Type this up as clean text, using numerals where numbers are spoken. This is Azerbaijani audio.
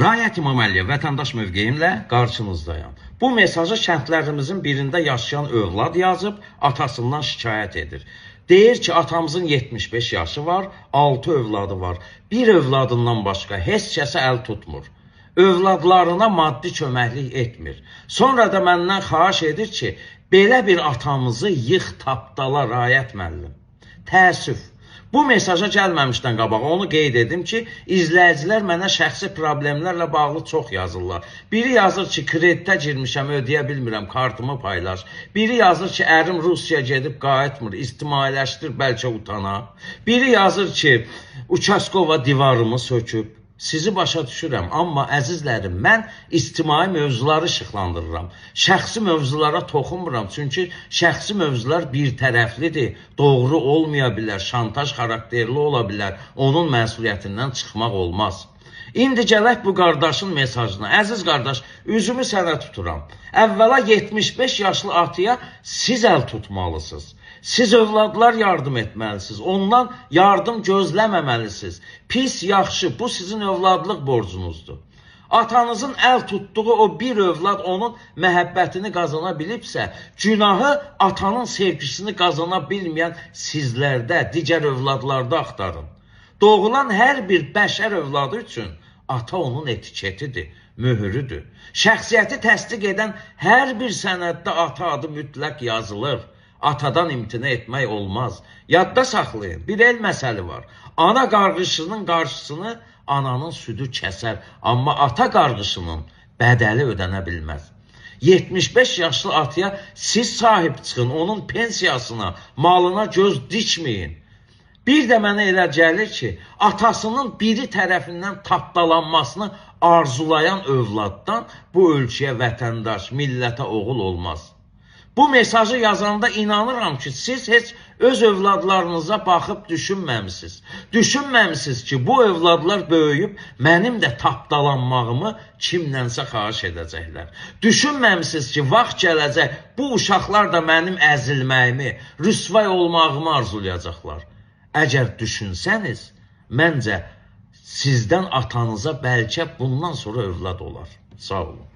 Rayət İmaməliyev vətəndaş mövqeyimlə qarşınızdayım. Bu mesajı kəndlərimizin birində yaşayan övlad yazıb, atasından şikayət edir. Deyir ki, atamızın 75 yaşı var, 6 övladı var. Bir övladından başqa heç kəsə əl tutmur. Övladlarına maddi köməklik etmir. Sonra da məndən xahiş edir ki, belə bir atamızı yığ tapdala Rayət müəllim. Təəssüf. Bu mesaja gəlməmişdən qabaq onu qeyd edim ki, izləyicilər mənə şəxsi problemlərlə bağlı çox yazırlar. Biri yazır ki, kreditə girmişəm, ödəyə bilmirəm, kartımı paylaş. Biri yazır ki, ərim Rusiyaya gedib qayıtmır, ictimailəşdir, bəlkə utana. Biri yazır ki, Uçaskova divarımı söküb. Sizi başa düşürəm, amma əzizlərim, mən ictimai mövzuları işıqlandırıram. Şəxsi mövzulara toxunmuram, çünki şəxsi mövzular bir tərəflidir, doğru olmaya bilər, şantaj xarakterli ola bilər, onun məsuliyyətindən çıxmaq olmaz. İndi gələk bu qardaşın mesajına. Əziz qardaş, üzümü sənə tuturam. Əvvəla 75 yaşlı atıya siz əl tutmalısınız. Siz övladlar yardım etməlisiniz. Ondan yardım gözləməməlisiniz. Pis, yaxşı, bu sizin övladlıq borcunuzdur. Atanızın əl tutduğu o bir övlad onun məhəbbətini qazana bilibsə, günahı atanın sevgisini qazana bilməyən sizlərdə, digər övladlarda axtarın. Doğulan hər bir bəşər övladı üçün ata onun etiketidir, möhürüdür. Şəxsiyyəti təsdiq edən hər bir sənəddə ata adı mütləq yazılır. Atadan imtina etmək olmaz. Yadda saxlayın, bir el məsəli var. Ana qarğışının qarşısını ananın südü kəsər, amma ata qarğışının bədəli ödənə bilməz. 75 yaşlı atıya siz sahib çıxın, onun pensiyasına, malına göz dikməyin. Bir də mənə elə gəlir ki, atasının biri tərəfindən tapdalanmasını arzulayan övladdan bu ölkəyə vətəndaş, millətə oğul olmaz. Bu mesajı yazanda inanıram ki, siz heç öz övladlarınıza baxıb düşünməmisiniz. Düşünməmisiniz ki, bu övladlar böyüyüb mənim də tapdalanmağımı kimlənsə xahiş edəcəklər. Düşünməmisiniz ki, vaxt gələcək bu uşaqlar da mənim əzilməyimi, rüsvay olmağımı arzulayacaqlar. Əgər düşünsəniz, məncə sizdən atanıza bəlkə bundan sonra övlad olar. Sağ olun.